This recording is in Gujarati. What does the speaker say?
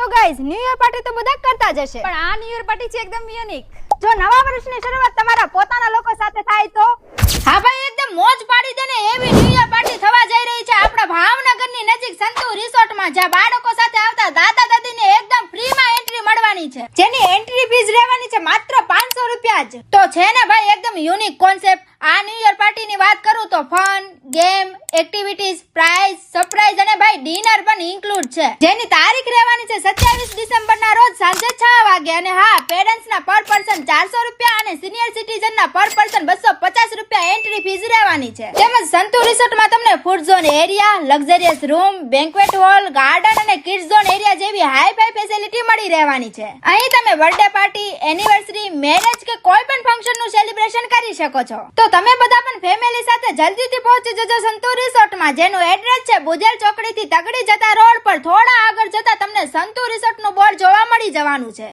તો ગાઈઝ ન્યુ યર પાર્ટી તો બધા કરતા જ હશે, પણ આ ન્યુ યર પાર્ટી છે એકદમ યુનિક. જો નવા વર્ષની શરૂઆત તમારા પોતાના લોકો સાથે થાય તો હા ભાઈ, એકદમ મોજ પાડી દે ને એવી ન્યુ યર પાર્ટી થવા જઈ રહી છે આપણા ભાવનગરની નજીક સંતુ રિસોર્ટમાં, જ્યાં બાળકો સાથે આવતા દાદા દાદીને એકદમ ફ્રીમાં એન્ટ્રી મળવાની છે, જેની એન્ટ્રી ફીસ રહેવાની છે માત્ર 500 રૂપિયા જ. તો છે ને ભાઈ એકદમ યુનિક કોન્સેપ્ટ. આ ન્યુ યર પાર્ટીની વાત કરું તો fun, game, activities, prize, surprise અને ભાઈ ડિનર પણ ઇન્ક્લુડ છે, જેની તારીખ રહેવાની છે 27 ડિસેમ્બરના રોજ સાંજે 6 વાગે. અને હા, પેરેન્ટ્સના પર પર્સન 400 રૂપિયા અને સિનિયર સિટીઝનના પર પર્સન 250 રૂપિયા એન્ટ્રી ફીસ રહેવાની છે. તેમજ સંતુ રિસોર્ટમાં તમને food zone area, luxurious room, banquet hall, garden અને કિડ્સ ઝોન એરિયા જેવી હાઈ ફાઈ ફેસિલિટી મળી રહેવાની છે. અહીં તમે બર્થડે પાર્ટી, એનિવર્સરી, મેરેજ કે કોઈ પણ ફંક્શનનું સેલિબ્રેશન કરી શકો છો. તો તમે બધા પણ ફેમિલી સાથે જલ્દીથી પહોંચી જજો સંતુ રિસોર્ટમાં, જેનું એડ્રેસ છે બુધેલ ચોકડીથી તગડી જતા રોડ પર થોડા આગળ જતા તમને સંતુ રિસોર્ટનું બોર્ડ જોવા મળી જવાનું છે.